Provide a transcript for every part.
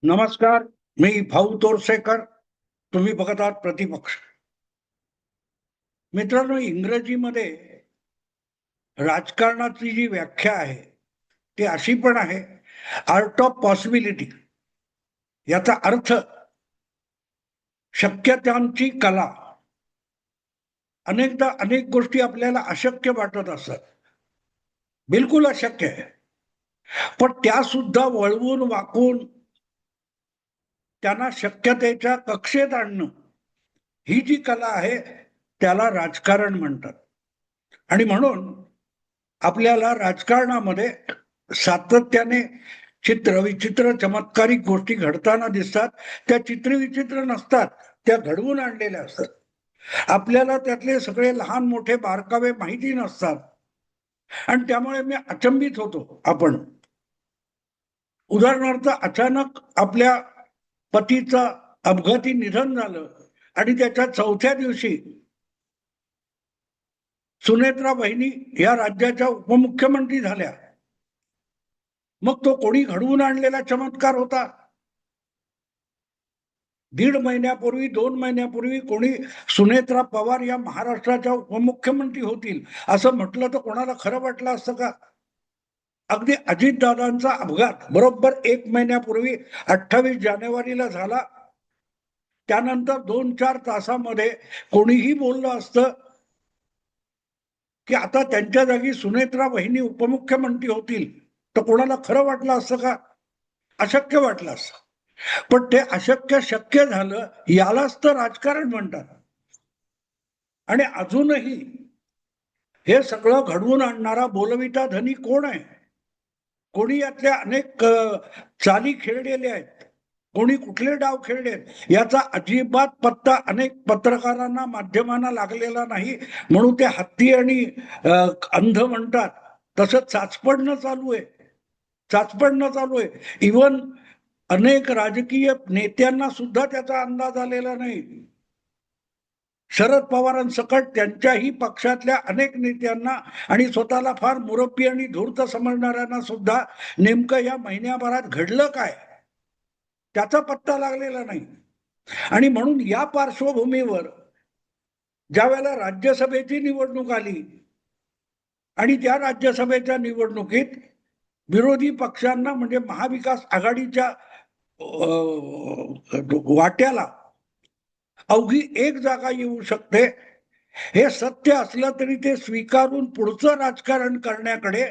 नमस्कार. मी भाऊ तोरसेकर. तुम्ही बघत आहात प्रतिपक्ष. मित्रांनो, इंग्रजीमध्ये राजकारणाची जी व्याख्या आहे ती अशी पण आहे, आर्ट ऑफ पॉसिबिलिटी. याचा अर्थ शक्यतांची कला. अनेकदा अनेक गोष्टी आपल्याला अशक्य वाटत असतात, बिलकुल अशक्य आहे, पण त्या सुद्धा वळवून वाकून त्यांना शक्यतेच्या कक्षेत आणणं, ही जी कला आहे त्याला राजकारण म्हणतात. आणि म्हणून आपल्याला राजकारणामध्ये सातत्याने चित्रविचित्र चमत्कारिक गोष्टी घडताना दिसतात. त्या चित्रविचित्र नसतात, त्या घडवून आणलेल्या असतात. आपल्याला त्यातले सगळे लहान मोठे बारकावे माहिती नसतात आणि त्यामुळे मी अचंबित होतो. आपण उदाहरणार्थ, अचानक आपल्या पतीचं अपघाती निधन झालं आणि त्याच्या चौथ्या दिवशी सुनेत्रा बहिणी या राज्याच्या उपमुख्यमंत्री झाल्या. मग तो कोणी घडवून आणलेला चमत्कार होता? 1.5 महिन्यापूर्वी 2 महिन्यापूर्वी कोणी सुनेत्रा पवार या महाराष्ट्राच्या उपमुख्यमंत्री होतील असं म्हटलं तर कोणाला खरं वाटलं असतं का? अगदी अजितदादांचा अपघात बरोबर 1 महिन्यापूर्वी 28 जानेवारीला झाला. त्यानंतर 2-4 तासामध्ये कोणीही बोललं असतं की आता त्यांच्या जागी सुनेत्रा वहिनी उपमुख्यमंत्री होतील, तर कोणाला खरं वाटलं असतं का? अशक्य वाटलं असतं. पण ते अशक्य शक्य झालं, यालाच तर राजकारण म्हणतात. आणि अजूनही हे सगळं घडवून आणणारा बोलविता धनी कोण आहे? कोणी यातल्या अनेक चाली खेळलेल्या आहेत, कोणी कुठले डाव खेळले याचा अजिबात पत्ता अनेक पत्रकारांना माध्यमांना लागलेला नाही. म्हणून ते हत्ती आणि अंध म्हणतात तसं चाचपडणं चालू आहे. चाचपडणं चालू आहे. इव्हन अनेक राजकीय नेत्यांना सुद्धा त्याचा अंदाज आलेला नाही. शरद पवारांसकट त्यांच्याही पक्षातल्या अनेक नेत्यांना आणि स्वतःला फार मुरब्बी आणि धूर्त समजणाऱ्यांना सुद्धा नेमकं या महिन्याभरात घडलं काय त्याचा पत्ता लागलेला नाही. आणि म्हणून या पार्श्वभूमीवर ज्या वेळेला राज्यसभेची निवडणूक आली आणि त्या राज्यसभेच्या निवडणुकीत विरोधी पक्षांना म्हणजे महाविकास आघाडीच्या वाट्याला अवघी 1 जागा येऊ शकते, हे सत्य असलं तरी ते स्वीकारून पुढचं राजकारण करण्याकडे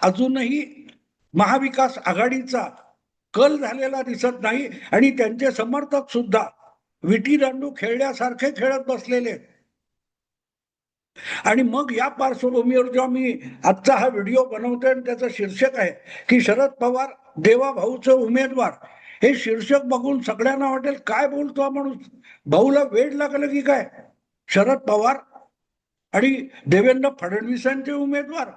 अजूनही महाविकास आघाडीचा कल झालेला दिसत नाही. आणि त्यांचे समर्थक सुद्धा विटी दांडू खेळल्यासारखे खेळत बसलेले. आणि मग या पार्श्वभूमीवर जेव्हा मी आजचा हा व्हिडिओ बनवतोय आणि त्याचं शीर्षक आहे की शरद पवार देवा भाऊचे उमेदवार, हे शीर्षक बघून सगळ्यांना वाटेल काय बोलतो हा माणूस, भाऊला वेड लागलं की काय? शरद पवार आणि देवेंद्र फडणवीसांचे उमेदवार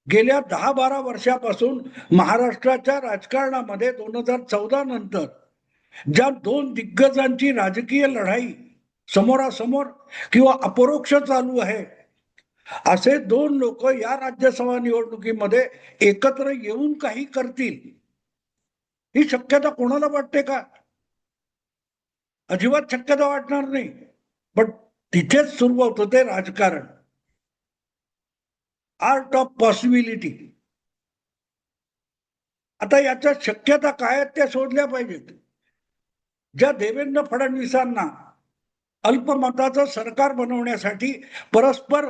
गेल्या 10-12 वर्षापासून महाराष्ट्राच्या राजकारणामध्ये 2014 नंतर ज्या 2 दिग्गजांची राजकीय लढाई समोरासमोर किंवा अपरोक्ष चालू आहे, असे 2 लोक या राज्यसभा निवडणुकीमध्ये एकत्र येऊन काही करतील, ही शक्यता कोणाला वाटते का? अजिबात शक्यता वाटणार नाही. पण तिथेच सुरू होतं ते राजकारण, आर्ट ऑफ पॉसिबिलिटी. आता याच्या शक्यता काय आहेत त्या शोधल्या पाहिजेत. ज्या देवेंद्र फडणवीसांना अल्पमताचं सरकार बनवण्यासाठी परस्पर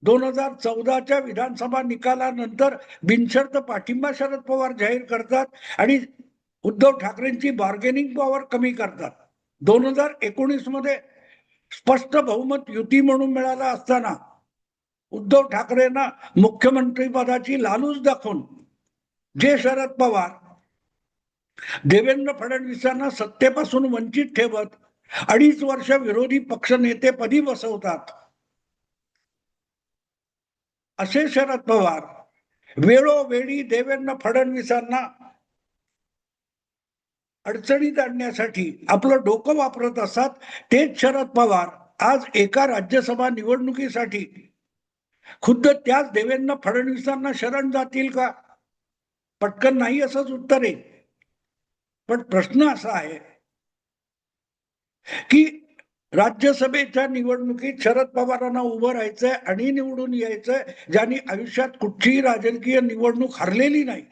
2014च्या विधानसभा निकालानंतर बिनशर्त पाठिंबा शरद पवार जाहीर करतात आणि उद्धव ठाकरेंची बार्गेनिंग पॉवर कमी करतात. 2019 मध्ये स्पष्ट बहुमत युती म्हणून मिळालं असताना उद्धव ठाकरेंना मुख्यमंत्री पदाची लालूच दाखवून जे शरद पवार देवेंद्र फडणवीसांना सत्तेपासून वंचित ठेवत 2.5 वर्ष विरोधी पक्षनेतेपदी बसवतात, असे शरद पवार वेळोवेळी देवेंद्र फडणवीसांना अडचणीत आणण्यासाठी आपलं डोकं वापरत असतात. तेच शरद पवार आज एका राज्यसभा निवडणुकीसाठी खुद्द त्याच देवेंद्र फडणवीसांना शरण जातील का? पटकन नाही असंच उत्तर आहे. पण प्रश्न असा आहे की राज्यसभेच्या निवडणुकीत शरद पवारांना उभं राहायचंय आणि निवडून यायचंय, ज्यांनी आयुष्यात कुठचीही राजकीय निवडणूक हरलेली नाही,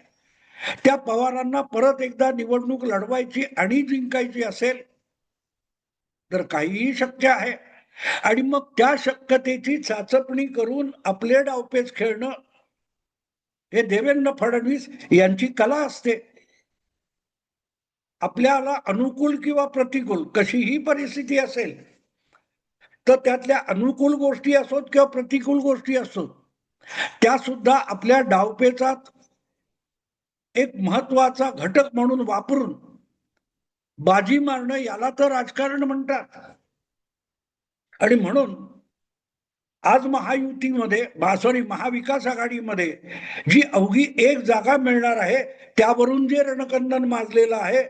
त्या पवारांना परत एकदा निवडणूक लढवायची आणि जिंकायची असेल तर काहीही शक्य आहे. आणि मग त्या शक्यतेची चाचपणी करून आपले डावपेच खेळणं हे देवेंद्र फडणवीस यांची कला असते. आपल्याला अनुकूल किंवा प्रतिकूल कशीही परिस्थिती असेल तर त्यातल्या अनुकूल गोष्टी असोत किंवा प्रतिकूल गोष्टी असोत, त्या सुद्धा आपल्या डावपेचात एक महत्वाचा घटक म्हणून वापरून बाजी मारणं याला तर राजकारण म्हणतात. आणि म्हणून आज महायुतीमध्ये महाविकास आघाडीमध्ये जी अवघी एक जागा मिळणार आहे, त्यावरून जे रणकंदन माजलेलं आहे,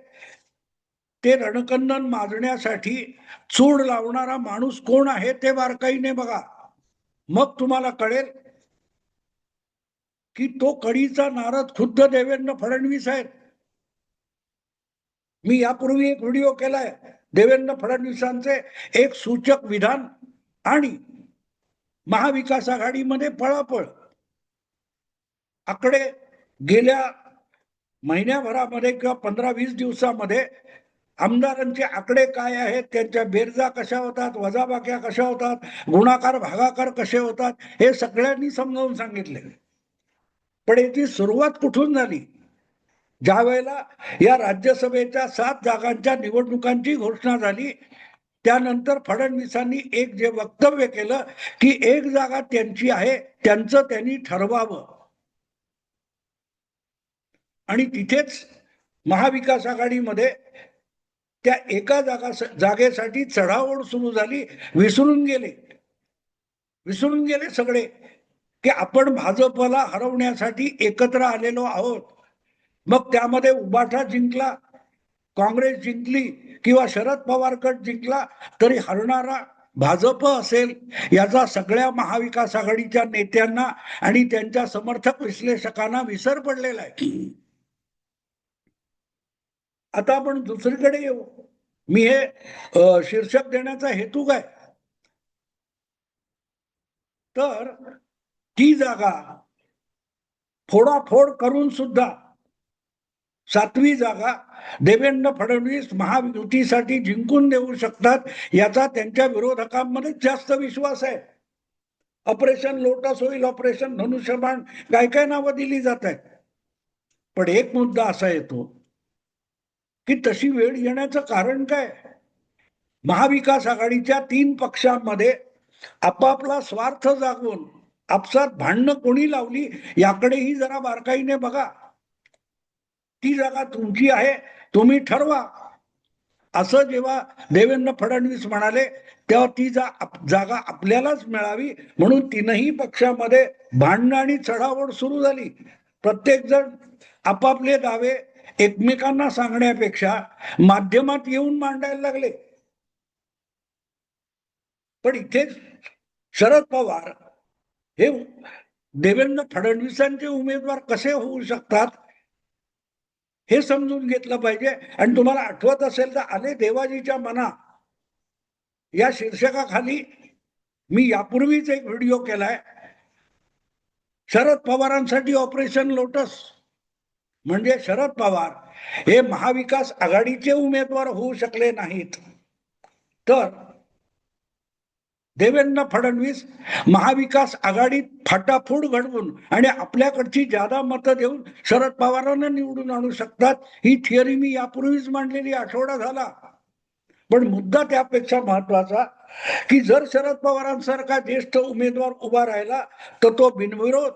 ते रणकंदन माजण्यासाठी चूड लावणारा माणूस कोण आहे ते बारकाईने बघा. मग तुम्हाला कळेल की तो कळीचा नारद खुद्द देवेंद्र फडणवीस आहेत. मी यापूर्वी एक व्हिडिओ केलाय देवेंद्र फडणवीसांचे एक सूचक विधान आणि महाविकास आघाडीमध्ये पळापळ. आकडे गेल्या महिन्याभरामध्ये किंवा 15-20 दिवसामध्ये आमदारांचे आकडे काय आहेत, त्यांच्या बेरजा कशा होतात, वजाबाक्या कशा होतात, गुणाकार भागाकार कसे होतात, हे सगळ्यांनी समजावून सांगितले. पण याची सुरुवात कुठून झाली? ज्या वेळेला या राज्यसभेच्या 7 जागांच्या निवडणुकांची घोषणा झाली, त्यानंतर फडणवीसांनी एक जे वक्तव्य केलं की एक जागा त्यांची आहे, त्यांचं त्यांनी ठरवावं. आणि तिथेच महाविकास आघाडीमध्ये त्या एका जागेसाठी चढाओढ सुरू झाली. विसरून गेले सगळे की आपण भाजपला हरवण्यासाठी एकत्र आलेलो आहोत. मग त्यामध्ये उबाठा जिंकला, काँग्रेस जिंकली किंवा शरद पवार गट जिंकला, तरी हरणारा भाजप असेल याचा सगळ्या महाविकास आघाडीच्या नेत्यांना आणि त्यांच्या समर्थक विश्लेषकांना विसर पडलेला आहे. आता आपण दुसरीकडे येऊ. मी हे शीर्षक देण्याचा हेतू काय, तर ती जागा फोडाफोड करून सुद्धा 7वी जागा देवेंद्र फडणवीस महायुतीसाठी जिंकून देऊ शकतात याचा त्यांच्या विरोधकांमध्ये जास्त विश्वास आहे. ऑपरेशन लोटस होईल, ऑपरेशन धनुष्यबाण, काय काय नावं दिली जात आहेत. पण एक मुद्दा असा येतो की तशी वेळ येण्याचं कारण काय? महाविकास आघाडीच्या 3 पक्षांमध्ये आपापला स्वार्थ जागवून आपसात भांडणं कोणी लावली याकडेही जरा बारकाईने बघा. ती जागा तुमची आहे, तुम्ही ठरवा, असं जेव्हा देवेंद्र फडणवीस म्हणाले तेव्हा ती जागा आपल्यालाच मिळावी म्हणून 3ही पक्षामध्ये भांडणं आणि चढाओढ सुरू झाली. प्रत्येक जण आपापले दावे एकमेकांना सांगण्यापेक्षा माध्यमात येऊन मांडायला लागले. पण इथे शरद पवार हे देवेंद्र फडणवीसांचे उमेदवार कसे होऊ शकतात हे समजून घेतलं पाहिजे. आणि तुम्हाला आठवत असेल तर आले देवाजीच्या मना या शीर्षकाखाली मी यापूर्वीच एक व्हिडिओ केलाय. शरद पवारांसाठी ऑपरेशन लोटस म्हणजे शरद पवार हे महाविकास आघाडीचे उमेदवार होऊ शकले नाहीत, तर देवेंद्र फडणवीस महाविकास आघाडीत फाटाफूट घडवून आणि आपल्याकडची जादा मतं देऊन शरद पवारांना निवडून आणू शकतात. ही थिअरी मी यापूर्वीच मांडलेली, आठवडा झाला. पण मुद्दा त्यापेक्षा महत्वाचा की जर शरद पवारांसारखा ज्येष्ठ उमेदवार उभा राहिला तर तो बिनविरोध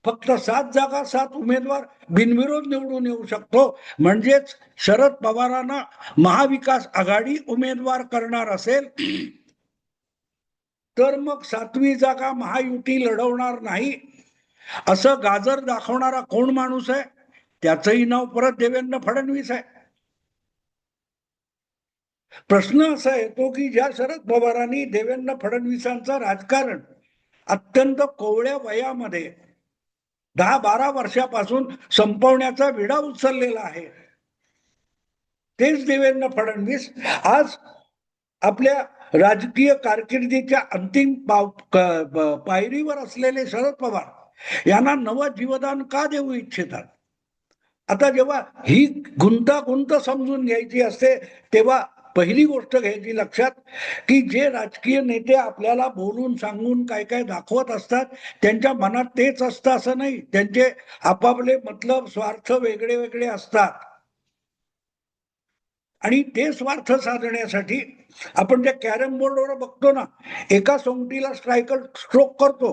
फक्त 7 जागा 7 उमेदवार बिनविरोध निवडून येऊ शकतो. म्हणजेच शरद पवारांना महाविकास आघाडी उमेदवार करणार असेल तर मग 7वी जागा महायुती लढवणार नाही असं गाजर दाखवणारा कोण माणूस आहे? त्याचंही नाव परत देवेंद्र फडणवीस आहे. प्रश्न असा येतो की ज्या शरद पवारांनी देवेंद्र फडणवीसांचं राजकारण अत्यंत कोवळ्या वयामध्ये 10-12 वर्षापासून संपवण्याचा विडा उचललेला आहे, तेच देवेंद्र फडणवीस आज आपल्या राजकीय कारकिर्दीच्या अंतिम पायरीवर असलेले शरद पवार यांना नवं जीवदान का देऊ इच्छितात? आता जेव्हा ही गुंतागुंत समजून घ्यायची असते तेव्हा पहिली गोष्ट घ्यायची लक्षात, की जे राजकीय नेते आपल्याला बोलून सांगून काय काय दाखवत असतात त्यांच्या मनात तेच असतं असं नाही. त्यांचे आपापले मतलब स्वार्थ वेगळे वेगळे असतात आणि ते स्वार्थ साधण्यासाठी आपण त्या कॅरम बोर्डवर बघतो ना, एका सोंगटीला स्ट्रायकर स्ट्रोक करतो,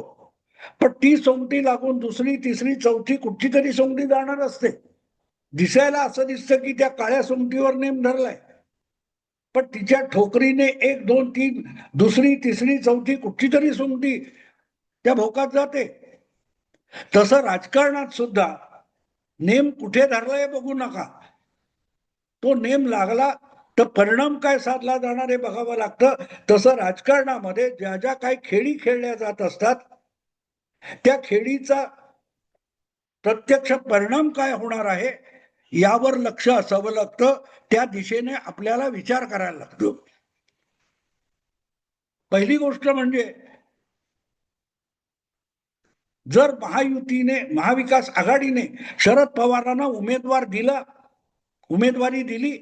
पण ती सोंगटी लागून दुसरी तिसरी चौथी कुठची तरी सोंगटी जाणार असते. दिसायला असं दिसतं की त्या काळ्या सोंगटीवर नेम धरलाय, पण तिच्या ठोकरीने एक दोन तीन दुसरी तिसरी चौथी कुठची तरी सोंगटी त्या भोकात जाते. तसं राजकारणात सुद्धा नेम कुठे धरलाय बघू नका, तो नेम लागला तर परिणाम काय साधला जाणार हे बघावं लागतं. तसं राजकारणामध्ये ज्या ज्या काही खेळी खेळल्या जात असतात त्या खेळीचा प्रत्यक्ष परिणाम काय होणार आहे यावर लक्ष असावं लागतं. त्या दिशेने आपल्याला विचार करायला लागतो. पहिली गोष्ट म्हणजे जर महायुतीने महाविकास आघाडीने शरद पवारांना उमेदवारी दिली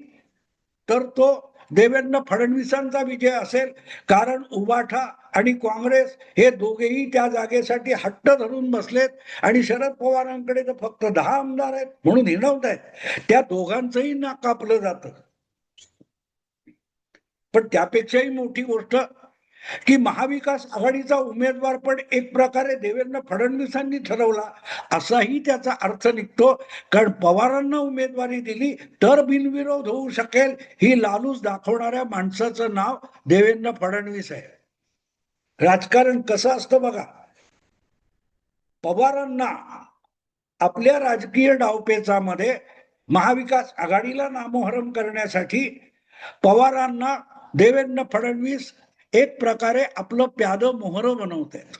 तर तो देवेंद्र फडणवीसांचा विजय असेल. कारण उबाठा आणि काँग्रेस हे दोघेही त्या जागेसाठी हट्ट धरून बसलेत आणि शरद पवारांकडे तर फक्त 10 आमदार आहेत म्हणून हिणवत आहेत. त्या दोघांचंही नाक कापलं जातं. पण त्यापेक्षाही मोठी गोष्ट की महाविकास आघाडीचा उमेदवार पण एक प्रकारे देवेंद्र फडणवीसांनी ठरवला असाही त्याचा अर्थ निघतो. कारण पवारांना उमेदवारी दिली तर बिनविरोध होऊ शकेल ही लालूच दाखवणाऱ्या माणसाचं नाव देवेंद्र फडणवीस आहे. राजकारण कसं असतं बघा, पवारांना आपल्या राजकीय डावपेचामध्ये महाविकास आघाडीला नामोहरम करण्यासाठी पवारांना देवेंद्र फडणवीस एक प्रकारे आपलं प्यादं मोहरं बनवत आहेत.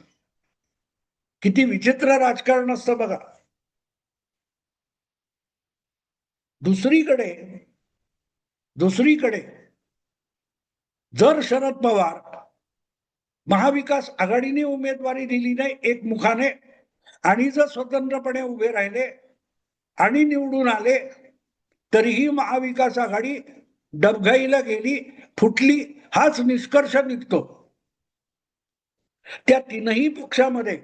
किती विचित्र राजकारण असतं बघा. दुसरीकडे जर शरद पवार महाविकास आघाडीने उमेदवारी दिली नाही एकमुखाने आणि जर स्वतंत्रपणे उभे राहिले आणि निवडून आले तरीही महाविकास आघाडी डबघाईला गेली, फुटली हाच निष्कर्ष निघतो. त्या तीनही पक्षामध्ये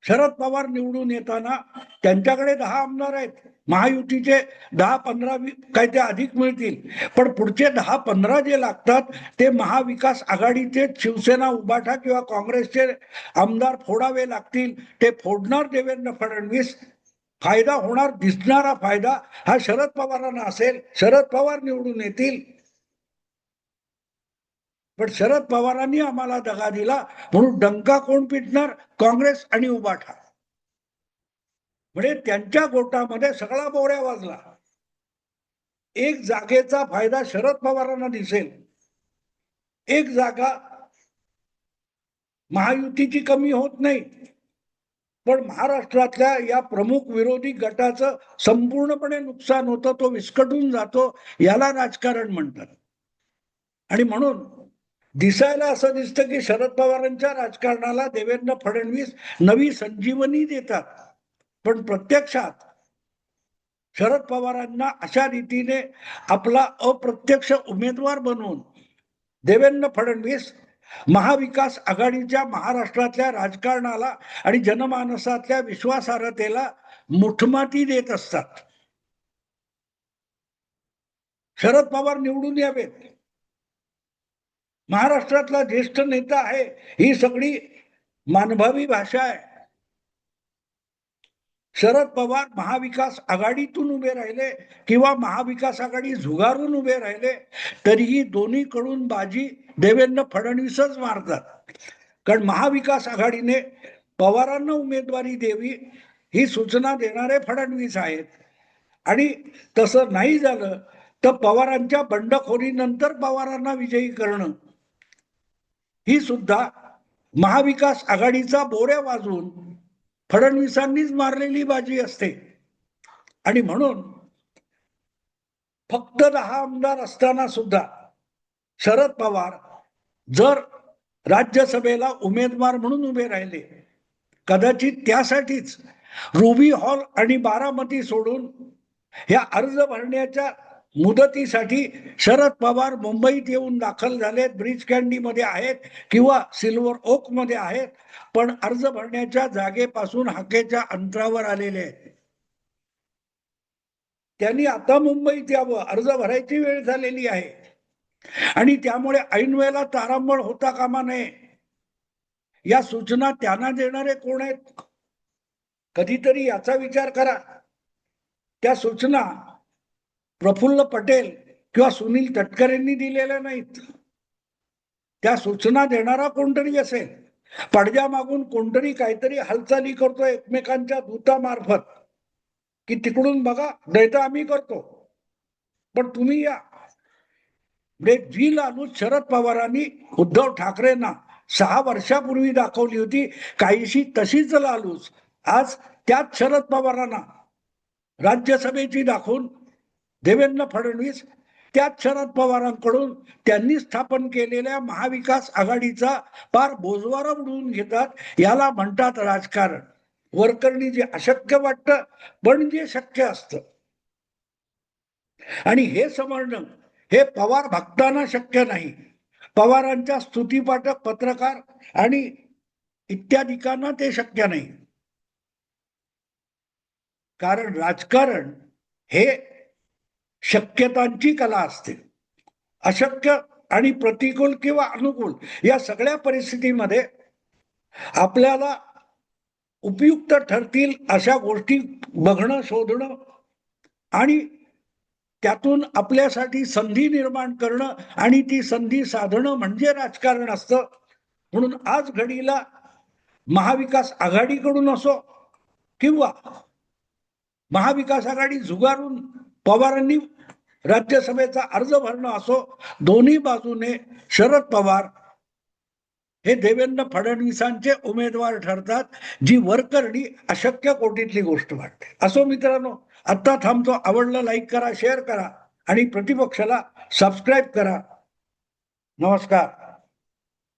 शरद पवार निवडून येताना त्यांच्याकडे 10 आमदार आहेत, महायुतीचे 10-15 काय ते अधिक मिळतील, पण पुढचे 10-15 जे लागतात ते महाविकास आघाडीचे शिवसेना उबाठा किंवा काँग्रेसचे आमदार फोडावे लागतील. ते फोडणार देवेंद्र फडणवीस. फायदा होणार दिसणारा फायदा हा शरद पवारांना असेल. शरद पवार निवडून येतील, पण शरद पवारांनी आम्हाला दगा दिला म्हणून डंका कोण पिटणार? काँग्रेस आणि उबाठा. म्हणजे त्यांच्या गोटामध्ये सगळा बोऱ्या वाजला. एक जागेचा फायदा शरद पवारांना दिसेल, एक जागा महायुतीची कमी होत नाही, पण महाराष्ट्रातल्या या प्रमुख विरोधी गटाचं संपूर्णपणे नुकसान होतं, तो विस्कटून जातो. याला राजकारण म्हणतात. आणि म्हणून दिसायला असं दिसतं की शरद पवारांच्या राजकारणाला देवेंद्र फडणवीस नवी संजीवनी देतात, पण प्रत्यक्षात शरद पवारांना अशा रीतीने आपला अप्रत्यक्ष उमेदवार बनवून देवेंद्र फडणवीस महाविकास आघाडीच्या महाराष्ट्रातल्या राजकारणाला आणि जनमानसातल्या विश्वासार्हतेला मुठमाती देत असतात. शरद पवार निवडून यावेत, महाराष्ट्रातला ज्येष्ठ नेता आहे, ही सगळी मानभावी भाषा आहे. शरद पवार महाविकास आघाडीतून उभे राहिले किंवा महाविकास आघाडी झुगारून उभे राहिले तरीही दोन्हीकडून बाजी देवेंद्र फडणवीसच मारतात. कारण महाविकास आघाडीने पवारांना उमेदवारी द्यावी ही सूचना देणारे फडणवीस आहेत आणि तसं नाही झालं तर पवारांच्या बंडखोरीनंतर पवारांना विजयी करणं ही सुद्धा महाविकास आघाडीचा बोऱ्या वाजवून फडणवीसांनीच मारलेली बाजी असते. आणि म्हणून फक्त 10 आमदार असताना सुद्धा शरद पवार जर राज्यसभेला उमेदवार म्हणून उभे राहिले, कदाचित त्यासाठीच रुबी हॉल आणि बारामती सोडून ह्या अर्ज भरण्याच्या मुदतीसाठी शरद पवार मुंबईत येऊन दाखल झालेत, ब्रिज कँडीमध्ये आहेत किंवा सिल्वर ओक मध्ये आहेत, पण अर्ज भरण्याच्या जागेपासून हाकेच्या अंतरावर आलेले आहेत. त्यांनी आता मुंबईत यावं, अर्ज भरायची वेळ झालेली आहे आणि त्यामुळे ऐनवेळेला तारांबळ होता कामा नये. या सूचना त्यांना देणारे कोण आहेत? कधीतरी याचा विचार करा. त्या सूचना प्रफुल्ल पटेल किंवा सुनील तटकरेंनी दिलेल्या नाहीत. त्या सूचना देणारा कोणतरी असेल. पडद्यामागून कोणतरी काहीतरी हालचाली करतो एकमेकांच्या दूतामार्फत, की तिकडून बघा, नाही तर आम्ही करतो, पण तुम्ही या. म्हणजे जी लालूच शरद पवारांनी उद्धव ठाकरेंना 6 वर्षापूर्वी दाखवली होती, काहीशी तशीच लालूच आज त्याच शरद पवारांना राज्यसभेची दाखवून देवेंद्र फडणवीस त्याच शरद पवारांकडून त्यांनी स्थापन केलेल्या महाविकास आघाडीचा पार बोजवारा उडवून घेतात. याला म्हणतात राजकारण. वरकरणी जे अशक्य वाटतं पण जे शक्य असतं, आणि हे समजणं हे पवार भक्तांना शक्य नाही. पवारांच्या स्तुतीपाठक पत्रकार आणि इत्यादिकांना ते शक्य नाही. कारण राजकारण हे शक्यतांची कला असते. अशक्य आणि प्रतिकूल किंवा अनुकूल या सगळ्या परिस्थितीमध्ये आपल्याला उपयुक्त ठरतील अशा गोष्टी बघणं, शोधणं आणि त्यातून आपल्यासाठी संधी निर्माण करणं आणि ती संधी साधणं म्हणजे राजकारण असतं. म्हणून आज घडीला महाविकास आघाडीकडून असो किंवा महाविकास आघाडी झुगारून पवारांनी राज्यसभेचा अर्ज भरणं असो, दोन्ही बाजूने शरद पवार हे देवेंद्र फडणवीसांचे उमेदवार ठरतात, जी वरकरणी अशक्य कोटीतली गोष्ट वाटते. असो मित्रांनो, आत्ता थांबतो. आवडलं लाईक करा, शेअर करा आणि प्रतिपक्षाला सबस्क्राईब करा. नमस्कार.